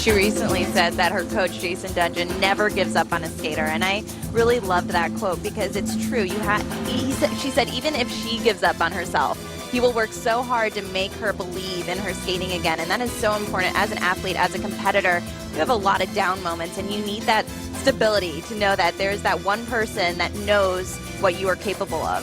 She recently said that her coach, Jason Dungeon, never gives up on a skater, and I really loved that quote because it's true. She said even if she gives up on herself, he will work so hard to make her believe in her skating again, and that is so important. As an athlete, as a competitor, you have a lot of down moments, and you need that stability to know that there's that one person that knows what you are capable of.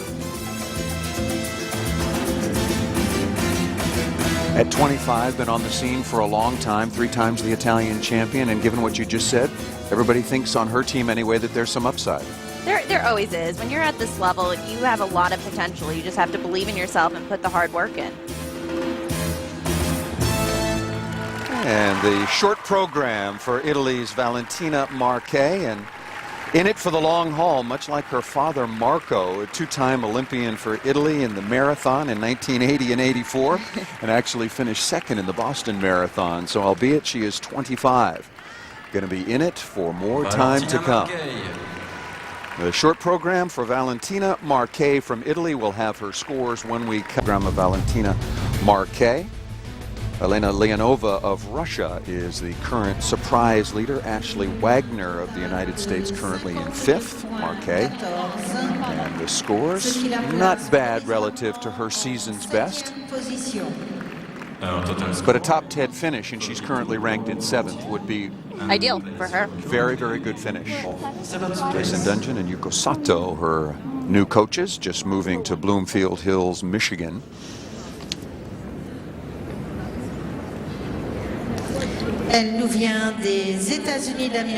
At 25, been on the scene for a long time, 3 times the Italian champion, and given what you just said, everybody thinks on her team anyway that there's some upside. There always is. When you're at this level, you have a lot of potential. You just have to believe in yourself and put the hard work in. And the short program for Italy's Valentina Marche, and in it for the long haul, much like her father Marco, a 2-time Olympian for Italy in the marathon in 1980 and 84, and actually finished second in the Boston Marathon. So albeit she is 25, going to be in it for more time to come. The short program for Valentina Marche from Italy will have her scores when we program of Valentina Marche. Elena Leonova of Russia is the current surprise leader. Ashley Wagner of the United States currently in 5th. Marche. And the scores, not bad relative to her season's best. But a top 10 finish, and she's currently ranked in 7th, would be ideal for her. Very, very good finish. Jason Dungeon and Yuko Sato, her new coaches, just moving to Bloomfield Hills, Michigan.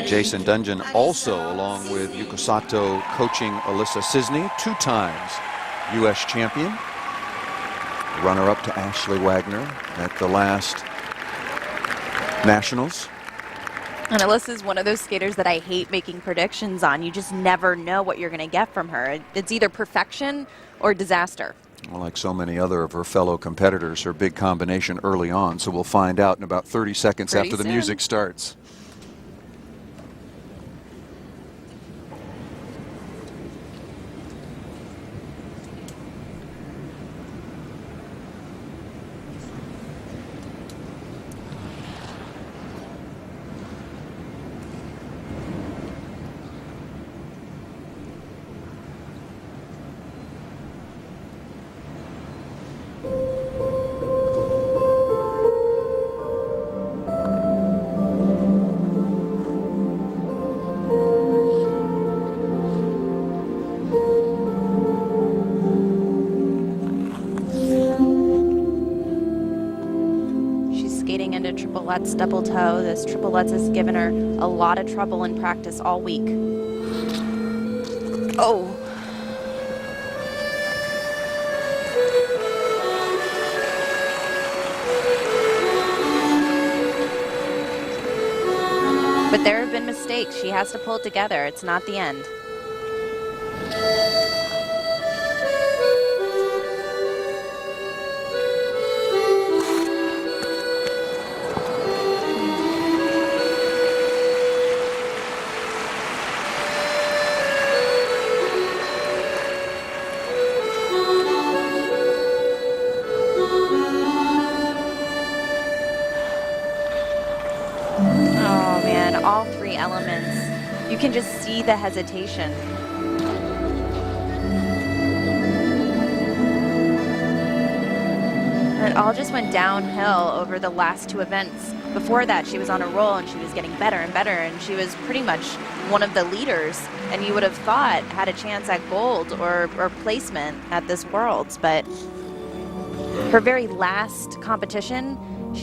Jason Dungeon also, along with Yuko Sato, coaching Alyssa Cisney, 2 times U.S. champion. Runner-up to Ashley Wagner at the last Nationals. And Alyssa's one of those skaters that I hate making predictions on. You just never know what you're going to get from her. It's either perfection or disaster. Well, like so many other of her fellow competitors, her big combination early on, so we'll find out in about 30 seconds Pretty after the soon. music starts. Into triple Lutz double toe. This triple Lutz has given her a lot of trouble in practice all week. Oh. But there have been mistakes. She has to pull it together. It's not the end. Oh man, all 3 elements. You can just see the hesitation. And it all just went downhill over the last 2 events. Before that, she was on a roll and she was getting better and better, and she was pretty much one of the leaders, and you would have thought had a chance at gold or placement at this Worlds. But her very last competition,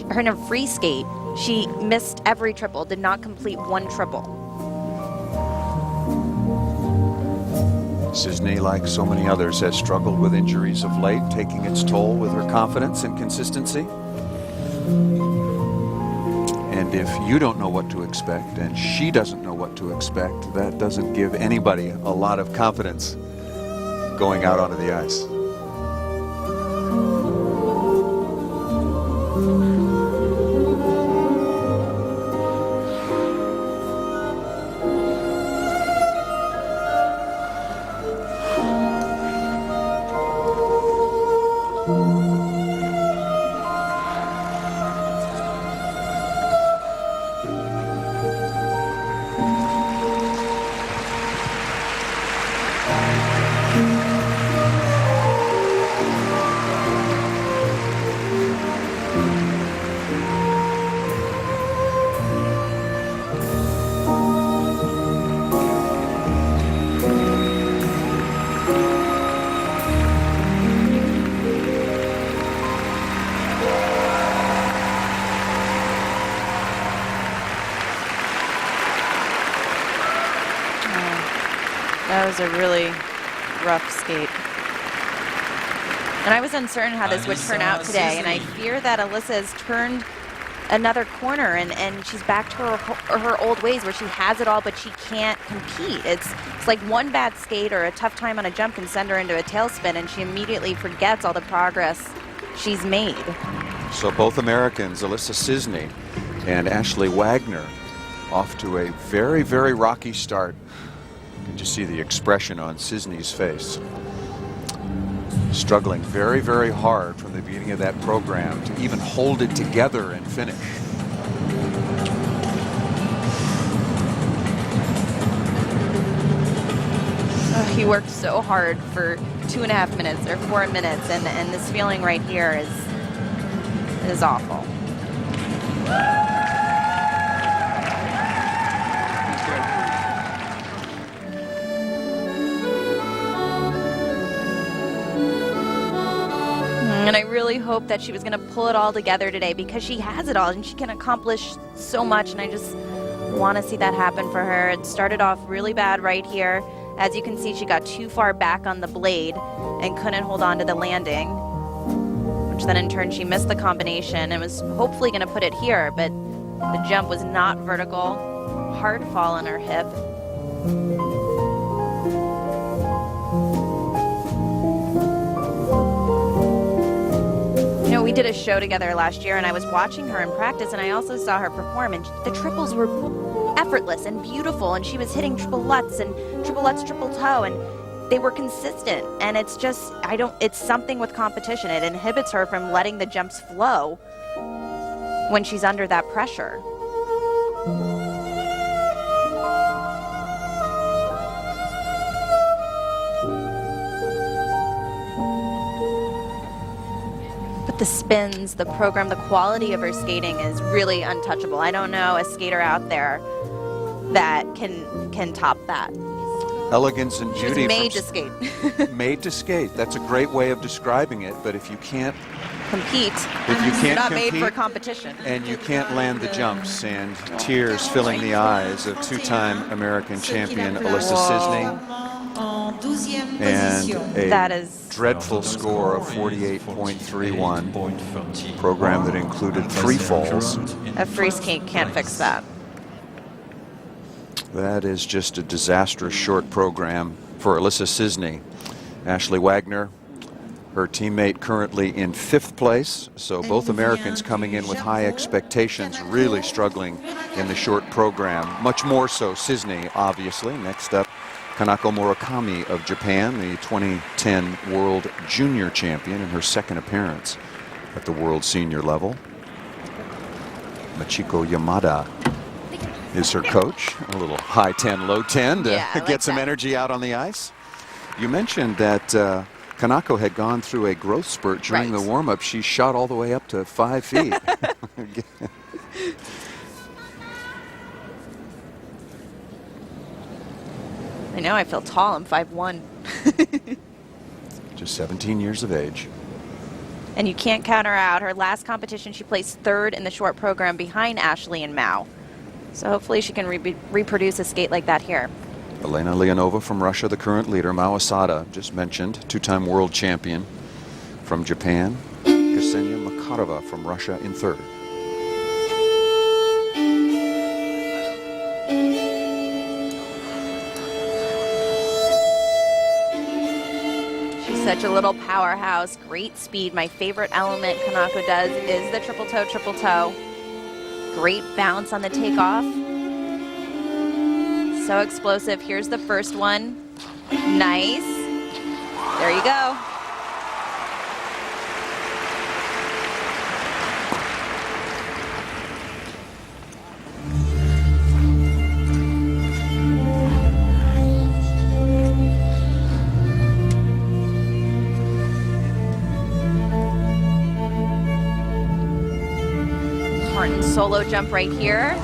her in a free skate, she missed every triple, did not complete 1 triple. Cisney, like so many others, has struggled with injuries of late, taking its toll with her confidence and consistency. And if you don't know what to expect, and she doesn't know what to expect, that doesn't give anybody a lot of confidence going out onto the ice. was a really rough skate. And I was uncertain how this would turn out today, and I fear that Alyssa has turned another corner, and she's back to her old ways where she has it all, but she can't compete. It's like one bad skate or a tough time on a jump can send her into a tailspin, and she immediately forgets all the progress she's made. So both Americans, Alyssa Cisney and Ashley Wagner, off to a very, very rocky start. You can just see the expression on Cisney's face. Struggling very, very hard from the beginning of that program to even hold it together and finish. He worked so hard for 2.5 minutes or 4 minutes, and this feeling right here is awful. And I really hope that she was going to pull it all together today, because she has it all and she can accomplish so much, and I just want to see that happen for her. It started off really bad right here. As you can see, she got too far back on the blade and couldn't hold on to the landing, which then in turn she missed the combination and was hopefully going to put it here, but the jump was not vertical. Hard fall on her hip. We did a show together last year, and I was watching her in practice, and I also saw her perform, and the triples were effortless and beautiful, and she was hitting triple lutz, triple toe, and they were consistent. And it's just, it's something with competition. It inhibits her from letting the jumps flow when she's under that pressure. The spins, the program, the quality of her skating is really untouchable. I don't know a skater out there that can top that. Elegance and beauty. She was made to skate. Made to skate. That's a great way of describing it. But if you can't compete, you're not made for competition, and you can't land the jumps, and tears filling the eyes of two-time American champion Alyssa Cisney. And that is dreadful score of 48.31. Program that included 3 falls. A free skate can't fix that. That is just a disastrous short program for Alyssa Cisney. Ashley Wagner, her teammate, currently in 5th place. So both Americans coming in with high expectations, really struggling in the short program. Much more so Cisney, obviously. Next up, Kanako Murakami of Japan, the 2010 World Junior Champion, in her 2nd appearance at the World Senior level. Machiko Yamada is her coach. A little high 10, low 10 to get some energy out on the ice. You mentioned that Kanako had gone through a growth spurt during the warm-up. She shot all the way up to 5 feet. I know, I feel tall. I'm 5'1". Just 17 years of age. And you can't count her out. Her last competition, she placed 3rd in the short program behind Ashley and Mao. So hopefully she can reproduce a skate like that here. Elena Leonova from Russia, the current leader. Mao Asada, just mentioned, 2-time world champion from Japan. Ksenia Makarova from Russia in 3rd. Such a little powerhouse, great speed. My favorite element Kanako does is the triple toe. Great bounce on the takeoff. So explosive. Here's the first one. Nice. There you go. Solo jump right here.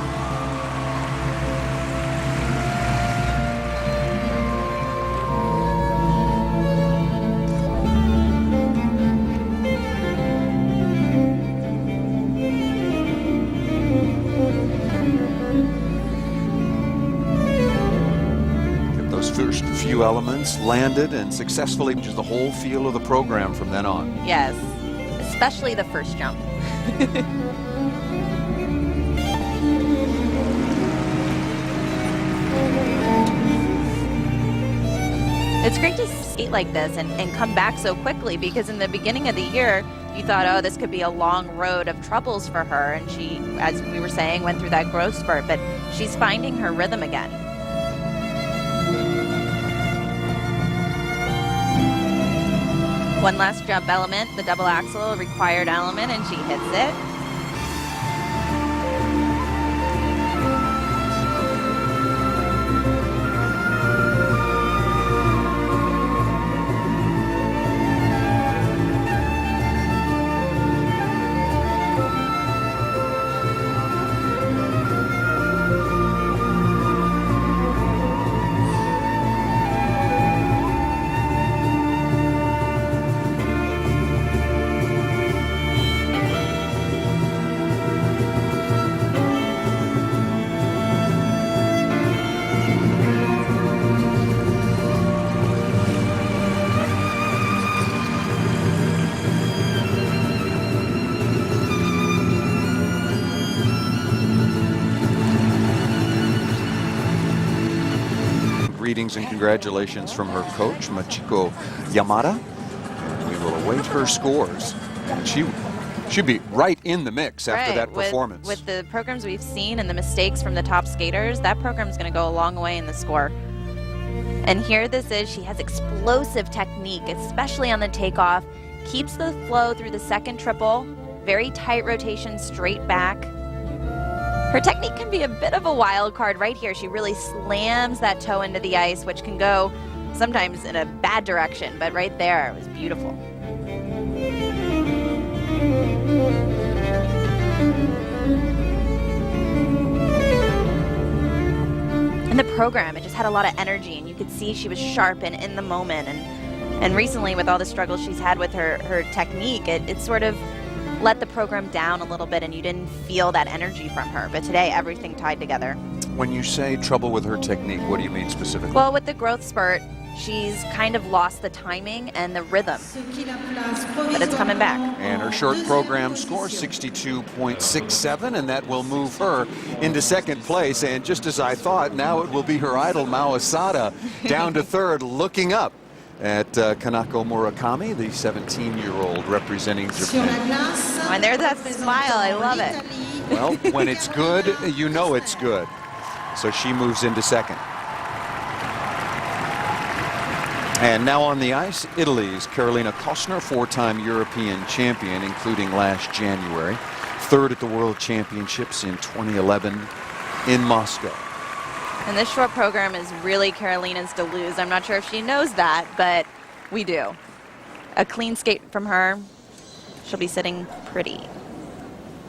Get those first few elements, landed, and successfully changes the whole feel of the program from then on. Yes, especially the first jump. It's great to skate like this and come back so quickly, because in the beginning of the year, you thought, oh, this could be a long road of troubles for her. And she, as we were saying, went through that growth spurt, but she's finding her rhythm again. One last jump element, the double axel, required element, and she hits it. Greetings and congratulations from her coach, Machiko Yamada. We will await her scores. And she should be right in the mix after that performance. With the programs we've seen and the mistakes from the top skaters, that program's going to go a long way in the score. And here this is, she has explosive technique, especially on the takeoff, keeps the flow through the second triple, very tight rotation straight back. Her technique can be a bit of a wild card right here. She really slams that toe into the ice, which can go sometimes in a bad direction, but right there, it was beautiful. And the program, it just had a lot of energy, and you could see she was sharp and in the moment. And recently, with all the struggles she's had with her technique, it sort of let the program down a little bit, and you didn't feel that energy from her. But today, everything tied together. When you say trouble with her technique, what do you mean specifically? Well, with the growth spurt, she's kind of lost the timing and the rhythm, but it's coming back. And her short program score, 62.67, and that will move her into second place. And just as I thought, now it will be her idol, Mao Asada, down to third, looking up at Kanako Murakami, the 17-year-old representing Japan. And there's that smile, I love it. Well, when it's good, you know it's good. So she moves into second. And now on the ice, Italy's Carolina Kostner, four-time European champion, including last January. Third at the World Championships in 2011 in Moscow. And this short program is really Carolina's to lose. I'm not sure if she knows that, but we do. A clean skate from her. She'll be sitting pretty.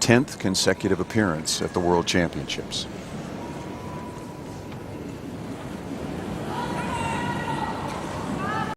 10th consecutive appearance at the World Championships.